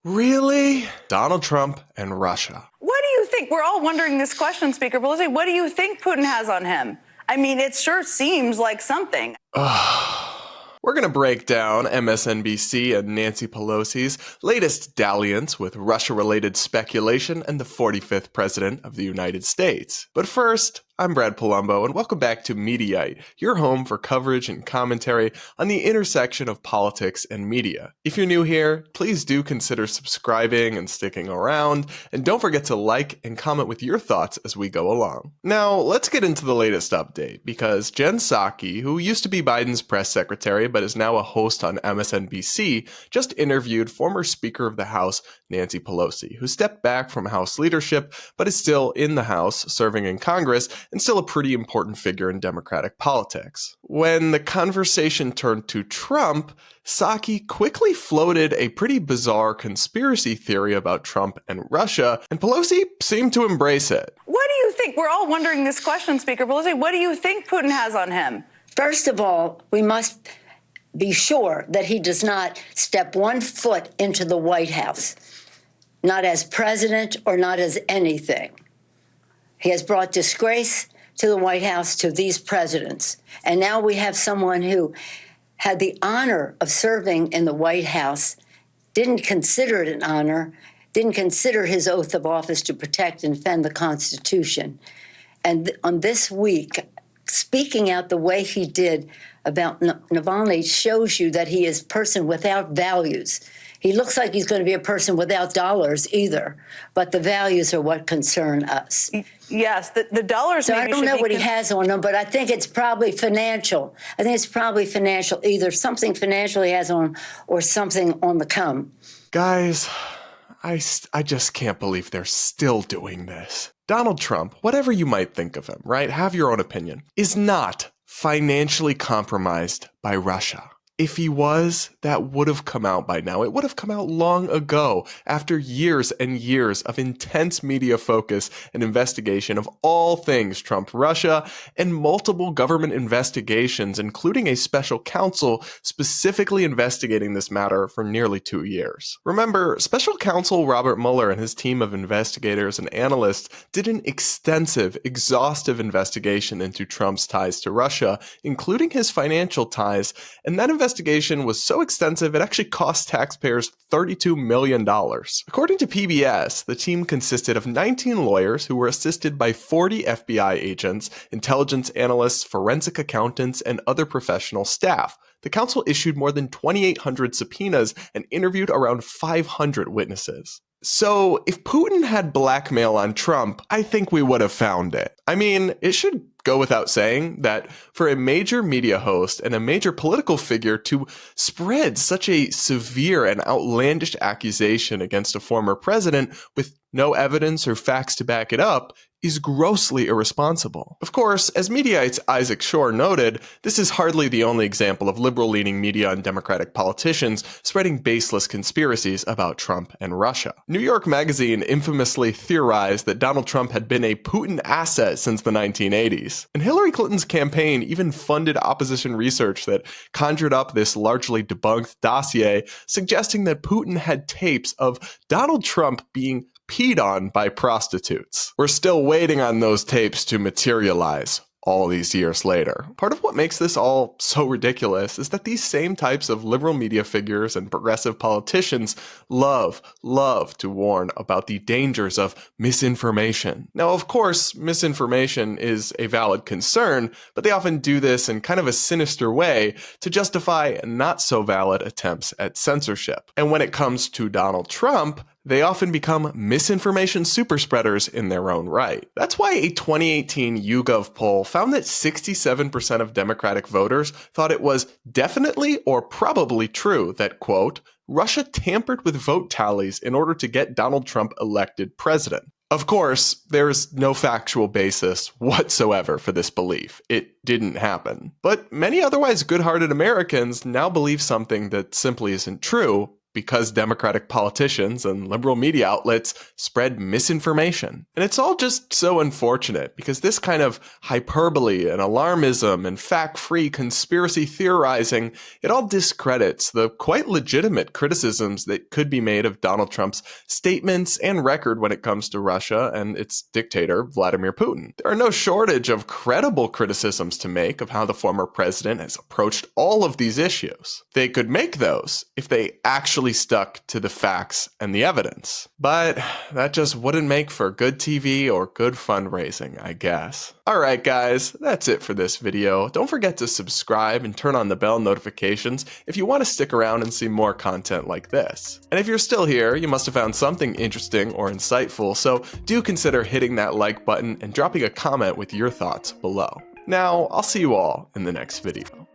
Really? Donald Trump and Russia. What do you think? We're all wondering this question, Speaker Pelosi. What do you think Putin has on him? I mean, it sure seems like something. We're going to break down MSNBC and Nancy Pelosi's latest dalliance with Russia-related speculation and the 45th President of the United States. But first, I'm Brad Polumbo, and welcome back to Mediaite, your home for coverage and commentary on the intersection of politics and media. If you're new here, please do consider subscribing and sticking around, and don't forget to like and comment with your thoughts as we go along. Now, let's get into the latest update, because Jen Psaki, who used to be Biden's press secretary but is now a host on MSNBC, just interviewed former Speaker of the House Nancy Pelosi, who stepped back from House leadership but is still in the House, serving in Congress, and still a pretty important figure in Democratic politics. When the conversation turned to Trump, Psaki quickly floated a pretty bizarre conspiracy theory about Trump and Russia, and Pelosi seemed to embrace it. What do you think? We're all wondering this question, Speaker Pelosi. What do you think Putin has on him? First of all, we must be sure that he does not step one foot into the White House, not as president or not as anything. He has brought disgrace to the White House, to these presidents. And now we have someone who had the honor of serving in the White House, didn't consider it an honor, didn't consider his oath of office to protect and defend the Constitution. And on this week, speaking out the way he did about Navalny shows you that he is a person without values. He looks like he's going to be a person without dollars either, but the values are what concern us. Yes, the dollars. So I don't know what he has on him, but I think it's probably financial. I think it's probably financial, either something financial he has on or something on the come. Guys, I just can't believe they're still doing this. Donald Trump, whatever you might think of him, right? Have your own opinion, is not financially compromised by Russia. If he was, that would have come out by now. It would have come out long ago, after years and years of intense media focus and investigation of all things Trump-Russia and multiple government investigations, including a special counsel specifically investigating this matter for nearly 2 years. Remember, special counsel Robert Mueller and his team of investigators and analysts did an extensive, exhaustive investigation into Trump's ties to Russia, including his financial ties, and that investigation was so extensive it actually cost taxpayers $32 million. According to PBS, the team consisted of 19 lawyers who were assisted by 40 FBI agents, intelligence analysts, forensic accountants, and other professional staff. The council issued more than 2,800 subpoenas and interviewed around 500 witnesses. So if Putin had blackmail on Trump, I think we would have found it. I mean, it should go without saying that for a major media host and a major political figure to spread such a severe and outlandish accusation against a former president with no evidence or facts to back it up is grossly irresponsible. Of course, as Mediaite's Isaac Shore noted, this is hardly the only example of liberal-leaning media and Democratic politicians spreading baseless conspiracies about Trump and Russia. New York Magazine infamously theorized that Donald Trump had been a Putin asset since the 1980s. And Hillary Clinton's campaign even funded opposition research that conjured up this largely debunked dossier suggesting that Putin had tapes of Donald Trump being peed on by prostitutes. We're still waiting on those tapes to materialize all these years later. Part of what makes this all so ridiculous is that these same types of liberal media figures and progressive politicians love to warn about the dangers of misinformation. Now, of course, misinformation is a valid concern, but they often do this in kind of a sinister way to justify not so valid attempts at censorship. And when it comes to Donald Trump, they often become misinformation superspreaders in their own right. That's why a 2018 YouGov poll found that 67% of Democratic voters thought it was definitely or probably true that, quote, Russia tampered with vote tallies in order to get Donald Trump elected president. Of course, there's no factual basis whatsoever for this belief. It didn't happen. But many otherwise good-hearted Americans now believe something that simply isn't true, because Democratic politicians and liberal media outlets spread misinformation. And it's all just so unfortunate because this kind of hyperbole and alarmism and fact-free conspiracy theorizing, it all discredits the quite legitimate criticisms that could be made of Donald Trump's statements and record when it comes to Russia and its dictator, Vladimir Putin. There are no shortage of credible criticisms to make of how the former president has approached all of these issues. They could make those if they actually stuck to the facts and the evidence. But that just wouldn't make for good TV or good fundraising, I guess. Alright guys, that's it for this video. Don't forget to subscribe and turn on the bell notifications if you want to stick around and see more content like this. And if you're still here, you must have found something interesting or insightful, so do consider hitting that like button and dropping a comment with your thoughts below. Now, I'll see you all in the next video.